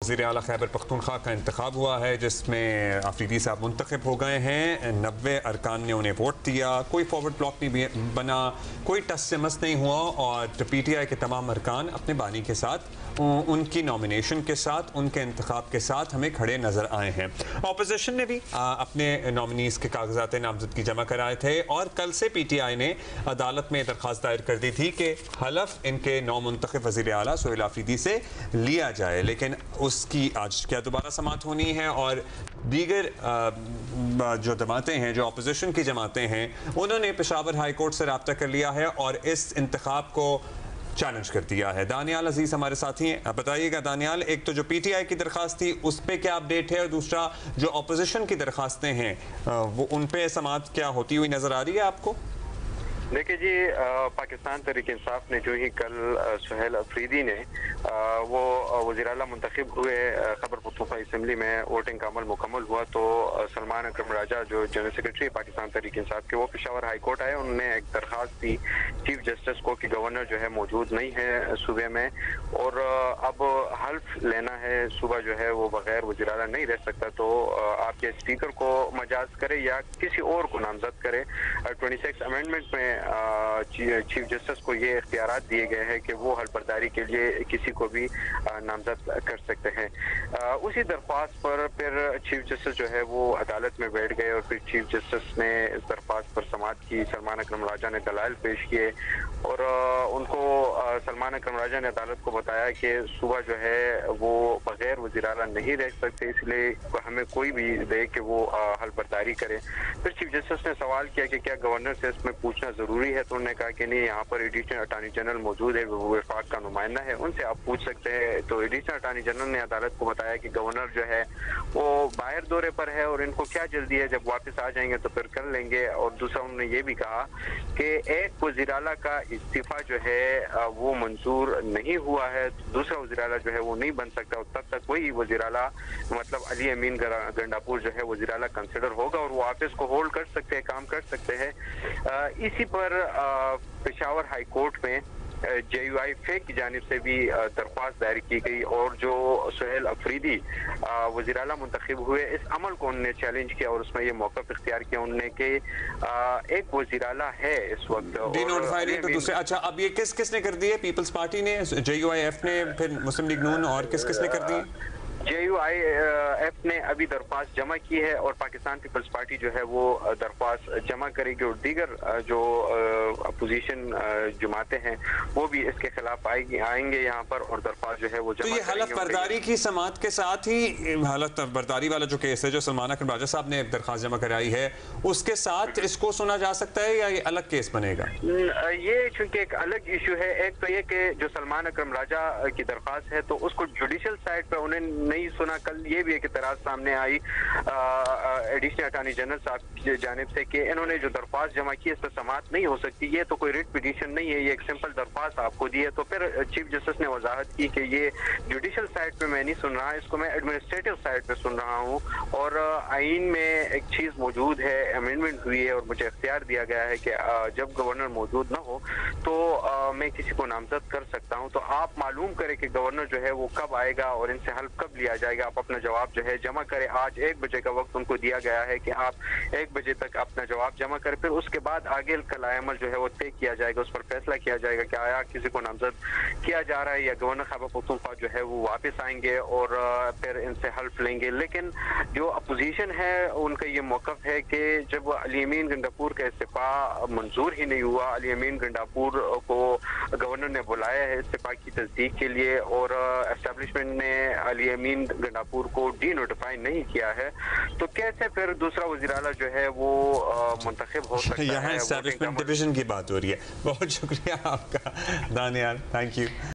वज़ीर आला खैबर पख्तूनख्वा का इंतखाब हुआ है जिसमें आफरीदी साहब मुंतखब हो गए हैं। 90 अरकान ने उन्हें वोट दिया। कोई फॉरवर्ड ब्लॉक नहीं बना, कोई टस से मस नहीं हुआ और PTI के तमाम अरकान अपने बानी के साथ, उनकी नॉमिनेशन के साथ, उनके इंतखाब के साथ हमें खड़े नज़र आए हैं। अपोजिशन ने भी अपने नॉमिनीज़ के कागजात नामजदगी जमा कराए थे और कल से PTI ने अदालत में दरख्वास्त दायर कर दी थी कि हलफ इनके नौ मुंतखब वज़ीर आला सोहेल आफरीदी से लिया जाए, लेकिन उसकी आज क्या दोबारा समाअत होनी है और दीगर जो जमातें हैं, जो अपोजिशन की जमातें हैं, उन्होंने पेशावर हाई कोर्ट से रब्ता कर लिया है और इस इंतखाब को चैलेंज कर दिया है। दानियाल अजीज हमारे साथी हैं, बताइएगा दानियाल, एक तो जो PTI की दरख्वास्त थी उस पर क्या अपडेट है और दूसरा जो अपोजिशन की दरख्वास्तें हैं वो उन पर समाअत क्या होती हुई नजर आ रही है आपको? देखिए जी, पाकिस्तान तहरीक इंसाफ ने जो ही कल सोहेल अफरीदी ने वो वज़ीर आला मुंतखब हुए, खैबर पख्तूनख्वा असम्बली में वोटिंग का अमल मुकम्मल हुआ तो सलमान अकरम राजा जो जनरल सेक्रेटरी पाकिस्तान तहरीक इंसाफ के, वो पेशावर हाई कोर्ट आए। उन्होंने एक दरख्वास्त दी चीफ जस्टिस को कि गवर्नर जो है मौजूद नहीं है सूबे में और अब हल्फ लेना है, सूबा जो है वो बगैर वज़ीर आला नहीं रह सकता, तो आपके स्पीकर को मजाज करे या किसी और को नामजद करे। 26 अमेंडमेंट में चीफ जस्टिस को ये इख्तियारात दिए गए हैं कि वो हलफबरदारी के लिए किसी को भी नामजद कर सकते हैं। उसी दरख्वास्त पर फिर चीफ जस्टिस जो है वो अदालत में बैठ गए और फिर चीफ जस्टिस ने इस दरख्वास्त पर समाअत की। सलमान अकरम राजा ने दलाइल पेश किए और उनको सलमान अकरम राजा ने अदालत को बताया कि सूबा जो है वो बगैर वज़ीर आला नहीं रह सकते, इसलिए हमें कोई भी दे कि वो हलफबरदारी करे। फिर चीफ जस्टिस ने सवाल किया कि क्या गवर्नर से इसमें पूछना जरूरी है, तो उन्होंने कहा कि नहीं, यहाँ पर एडिशनल अटॉर्नी जनरल मौजूद है, वो वफाक का नुमाइंदा है, उनसे आप पूछ सकते हैं। तो एडिशनल अटॉर्नी जनरल ने अदालत को बताया कि गवर्नर जो है वो बाहर दौरे पर है और इनको क्या जल्दी है, जब वापस आ जाएंगे तो फिर कर लेंगे। और दूसरा उन्होंने ये भी कहा कि एक वज़ीर आला का इस्तीफा जो है वो मंजूर नहीं हुआ है, दूसरा वज़ीर आला जो है वो नहीं बन सकता, तब तक वही वज़ीर आला मतलब अली अमीन गंडापुर जो है वज़ीर आला कंसिडर होगा और वो ऑफिस को होल्ड कर सकते हैं, काम कर सकते हैं। इसी पर पेशावर हाई कोर्ट में JUI फेक की जानिब से भी दरख्वास्त दायर की गई और जो सोहेल अफरीदी वज़ीर आला मुंतखब हुए, इस अमल को उन्होंने चैलेंज किया और उसमें ये मौक़िफ़ इख्तियार किया उन्होंने कि एक वज़ीर आला है इस वक्त तो दूसरे। अच्छा, अब ये किसने कर दी है? पीपल्स पार्टी ने, JUIF ने, फिर मुस्लिम लीग नून और किसने कर दी? JUIF ने अभी दरख्वास्त जमा की है और पाकिस्तान पीपल्स पार्टी जो है वो दरख्वास्त जमा करेगी और दीगर जो अपोजिशन जमातें हैं वो भी इसके खिलाफ आएंगे यहाँ पर और दरख्वास्त जो है वो जमा। तो ये हलफ बर्दारी की समाअत के साथ ही हलफ बर्दारी वाला जो केस है जो सलमान अकरम राजा साहब ने दरख्वास्त जमा कराई है, उसके साथ इसको सुना जा सकता है या ये अलग केस बनेगा? ये चूंकि एक अलग इशू है। एक तो ये कि जो सलमान अकरम राजा की दरख्वास्त है तो उसको जुडिशल साइड पर उन्हें नहीं सुना। कल ये भी एक इतराज सामने आई एडिशनल अटॉर्नी जनरल साहब की जानिब से कि इन्होंने जो दरख्वास्त जमा की इस पर समाअत नहीं हो सकती, ये तो कोई रिट पिटीशन नहीं है, ये एक सिंपल दरख्वास्त आपको दी है। तो फिर चीफ जस्टिस ने वजाहत की कि ये जुडिशल साइड पे मैं नहीं सुन रहा, इसको मैं एडमिनिस्ट्रेटिव साइड पे सुन रहा हूँ और आइन में एक चीज मौजूद है, अमेंडमेंट हुई है और मुझे इख्तियार दिया गया है कि जब गवर्नर मौजूद ना हो तो मैं किसी को नामजद कर सकता हूँ। तो आप मालूम करें कि गवर्नर जो है वो कब आएगा और इनसे हल्फ कब लिया जाएगा। आप अपना जवाब जो है जमा करें। आज 1 बजे का वक्त उनको दिया गया है कि आप 1 बजे तक अपना जवाब जमा करें, फिर उसके बाद आगे का अमल जो है वो तय किया जाएगा, उस पर फैसला किया जाएगा कि आया किसी को नामजद किया जा रहा है या गवर्नर खैबर पख्तूनख्वा जो है वो वापस आएंगे और फिर इनसे हल्फ लेंगे। लेकिन जो अपोजिशन है उनका ये मौक़िफ़ है कि जब अली अमीन गंडापुर का इस्तीफा मंजूर ही नहीं हुआ, अली अमीन गंडापुर को गवर्नर ने बुलाया है इस्तीफा की तस्दीक के लिए और एस्टेब्लिशमेंट ने अली अमीन गंडापुर को डी नोटिफाई नहीं किया है, तो कैसे फिर दूसरा वज़ीर आला जो है वो मुंतखब हो सकता है? यहाँ एस्टेब्लिशमेंट डिवीजन की बात हो रही है। बहुत शुक्रिया आपका दानियाल, थैंक यू।